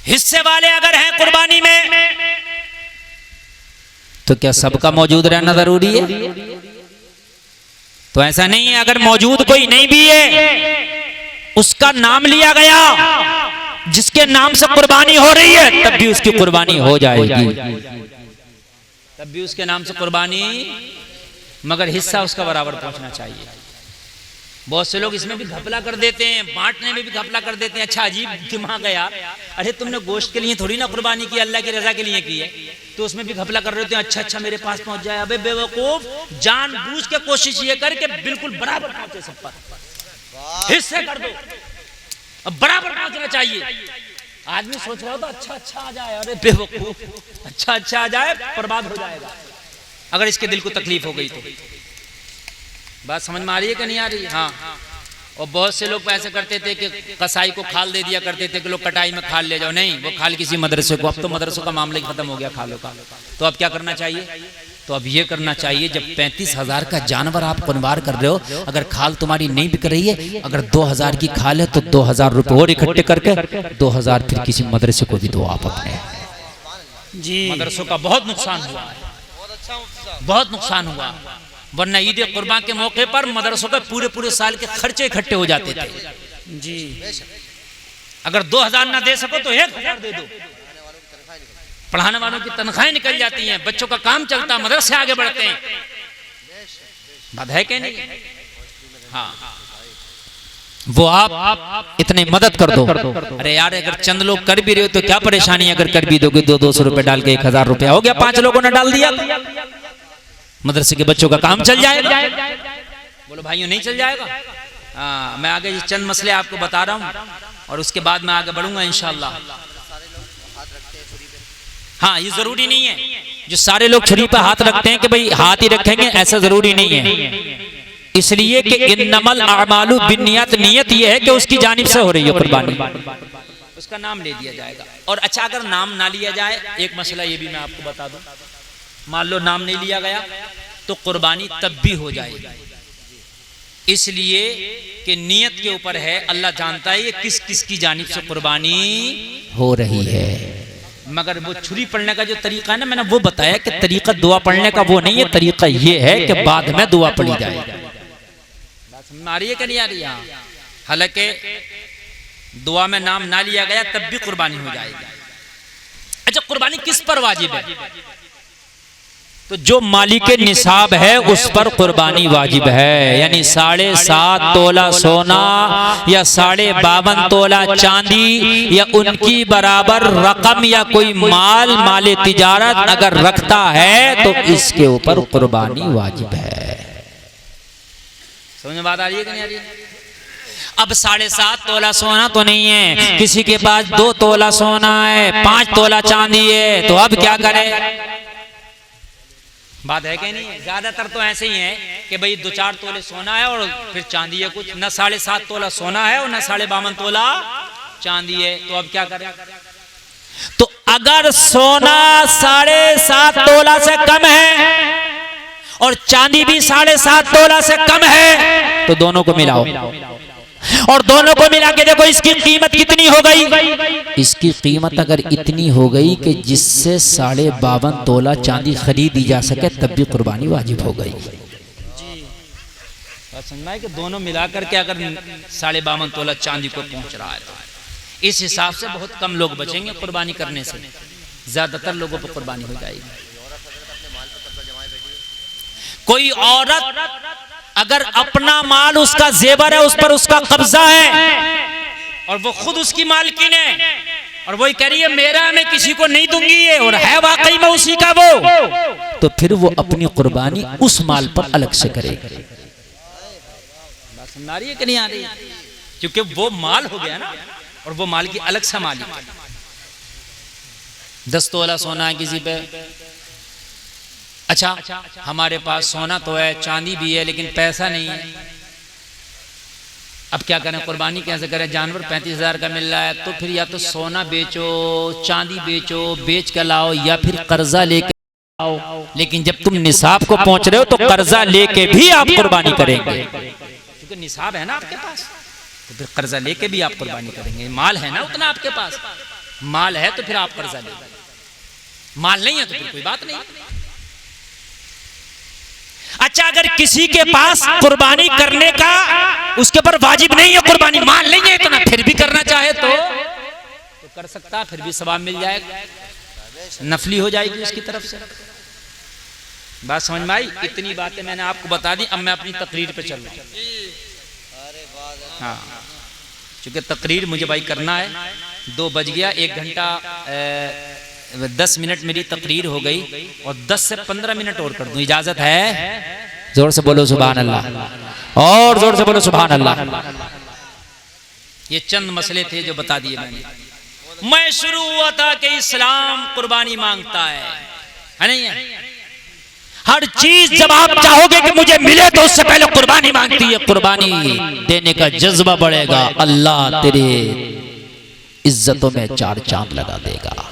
हिस्से वाले अगर हैं कुर्बानी में तो क्या सबका मौजूद रहना जरूरी है? तो ऐसा नहीं है, अगर मौजूद कोई नहीं भी है, उसका नाम लिया गया, जिसके नाम से कुर्बानी हो रही है, तब भी उसकी कुर्बानी हो जाएगी, तब भी उसके नाम से कुर्बानी, मगर हिस्सा उसका बराबर पहुंचना चाहिए। बहुत से लोग इसमें भी घपला कर देते हैं, बांटने में भी घपला कर देते हैं। अच्छा अजीब दिमाग है यार, अरे तुमने गोश्त के लिए थोड़ी ना कुर्बानी की, अल्लाह की रजा के लिए की है, तो उसमें भी घपला कर रहे होते हैं। अच्छा मेरे पास पहुंच जाए। अबे बेवकूफ, जानबूझ के कोशिश ये कर के बिल्कुल बराबर पहुंचे सब पर, हिस्से कर दो, अब बराबर पहुंचना चाहिए। आदमी सोच रहा होता अच्छा आ जाए, अरे बेवकूफ, अच्छा आ जाए बर्बाद हो जाएगा अगर इसके दिल को तकलीफ हो गई तो। बात समझ में आ रही है कि नहीं आ रही है? हाँ। और बहुत से लोग ऐसे करते थे कि कसाई को खाल दे दिया करते थे कि लोग कटाई में खाल ले जाओ, नहीं, वो खाल किसी मदरसे को। अब तो मदरसों का मामला ही खत्म हो गया खालों का। तो अब क्या करना चाहिए? तो अब ये करना चाहिए, जब 35,000 का जानवर आप कुर्बान कर रहे हो, अगर खाल तुम्हारी नहीं बिक रही है, अगर 2,000 की खाल है तो 2,000 रुपए और इकट्ठे करके 2,000 फिर किसी मदरसे को भी दो आप अपने जी। मदरसों का बहुत नुकसान हुआ है, बहुत नुकसान हुआ, वरना ईद कुर्बान के मौके पर मदरसों के पूरे साल के खर्चे इकट्ठे हो जाते थे जी। अगर 2,000 ना दे सको तो 1,000 दे दो, पढ़ाने वालों की तनख्वाहें निकल जाती हैं, बच्चों का काम चलता, मदरसे आगे बढ़ते हैं। बात है कि नहीं? हाँ, वो आप इतने मदद कर दो। अरे यार अगर चंद लोग कर भी रहे हो तो क्या परेशानी, अगर कर भी दोगे 200 रुपए डाल के 1,000 रुपया हो गया, 5 लोगों ने डाल दिया, मदरसे के बच्चों का काम चल जाएगा। बोलो भाइयों नहीं चल जाएगा? हाँ, मैं आगे चंद मसले आपको बता रहा हूँ और उसके बाद मैं आगे बढ़ूंगा इंशाल्लाह। हाँ, ये जरूरी नहीं है जो सारे लोग छुरी पे हाथ रखते हैं कि भाई हाथ ही रखेंगे, ऐसा जरूरी नहीं है। इसलिए कि इन्नमल अमालु बिन्नियत, नियत ये है कि उसकी जानिब से हो रही है कुर्बानी, उसका नाम ले दिया जाएगा। और अच्छा अगर नाम ना लिया जाए, एक मसला ये भी मैं आपको बता दूं, मान लो नाम नहीं लिया गया तो कुर्बानी तब भी हो जाएगी, इसलिए कि नियत के ऊपर है। अल्लाह जानता है ये किस किस की जानिब से कुर्बानी हो रही है। मगर वो छुरी पढ़ने का जो तरीका है ना, मैंने वो बताया कि तरीका दुआ पढ़ने का वो नहीं है, तरीका ये है कि बाद में दुआ पढ़ी जाए। बात समझ में आ रही है कि नहीं आ रही है? हालांकि दुआ में नाम ना लिया गया तब भी कुर्बानी हो जाएगी। अच्छा, कुर्बानी किस पर वाजिब है? तो जो मालिक निसाब है उस पर कुर्बानी वाजिब है, यानी 7.5 तोला सोना या 52.5 तोला चांदी या उनकी बराबर रकम या कोई माल तिजारत अगर रखता है तो इसके ऊपर कुर्बानी वाजिब है। समझ में बात आ रही है कि नहीं आ रही है? अब 7.5 तोला सोना तो नहीं है, किसी के पास 2 तोला सोना है, 5 तोला चांदी है, तो अब क्या करे? बात है कि नहीं? ज्यादातर तो ऐसे ही है कि भाई 2-4 तोले सोना है और फिर चांदी है कुछ, न 7.5 तोला सोना है और न 52.5 तोला चांदी है, तो अब क्या करें? तो अगर सोना 7.5 तोला से कम है और चांदी भी 7.5 तोला से कम है तो दोनों को मिलाओ और दोनों को मिला के देखो इसकी कीमत कितनी हो गई। इसकी कीमत अगर इतनी हो गई कि जिससे 52.5 तोला चांदी खरीदी जा सके तब भी कुर्बानी वाजिब हो गई। समझना है कि दोनों मिलाकर के अगर 52.5 तोला चांदी को पहुंच रहा है तो इस हिसाब से बहुत कम लोग बचेंगे कुर्बानी करने से, ज्यादातर लोगों पर कुर्बानी हो जाएगी। कोई औरत अगर अपना माल, उसका जेवर है, उस पर उसका कब्जा है और वो खुद उसकी मालकिन है और वही कह रही है मेरा, मैं किसी को नहीं दूंगी ये, और है वाकई में उसी का वो, तो फिर वो अपनी कुर्बानी उस माल पर अलग से करेगी। बात समझ आ रही है कि नहीं आ रही? क्योंकि वो माल हो गया ना और वो माल की अलग से मालिक है। 10 तोला सोना है किसी पे, अच्छा हमारे पास सोना तो है, चांदी भी है, लेकिन पैसा नहीं है, अब क्या करें? कुर्बानी कैसे करें? जानवर 35,000 का मिल रहा है, तो फिर या तो सोना बेचो, चांदी बेचो, बेच कर लाओ, या फिर कर्जा लेके आओ। लेकिन जब तुम निसाब को पहुंच रहे हो तो कर्जा लेके भी आप कुर्बानी करेंगे, क्योंकि निसाब है ना आपके पास, तो फिर कर्जा लेके भी आप कुर्बानी करेंगे, माल है ना उतना आपके पास, माल है तो फिर आप कर्जा ले, माल नहीं है तो फिर कोई बात नहीं। अच्छा, अगर किसी के पास कुर्बानी करने का उसके पर वाजिब नहीं है, कुर्बानी माल नहीं है इतना, फिर भी करना चाहे तो कर सकता, फिर भी सवाब मिल जाएगा, नफली हो जाएगी उसकी तरफ से। बात समझ में आई? इतनी बातें मैंने आपको बता दी। अब मैं अपनी तकरीर पे चल रहा हूं। हाँ, क्योंकि तकरीर मुझे भाई करना है। 2 बज गया, 1 घंटा 10 मिनट मेरी तकरीर हो गई और 10 से 15 मिनट और कर दूं, इजाजत है? जोर से बोलो सुभान अल्लाह, और जोर से बोलो सुभान अल्लाह। ये चंद मसले थे जो बता दिए मैंने। मैं शुरू हुआ था कि इस्लाम कुर्बानी मांगता है नहीं है? हर चीज जब आप चाहोगे कि मुझे मिले तो उससे पहले कुर्बानी मांगती है। कुर्बानी देने का जज्बा बढ़ेगा, अल्लाह तेरे इज्जतों में 4 चांद लगा देगा।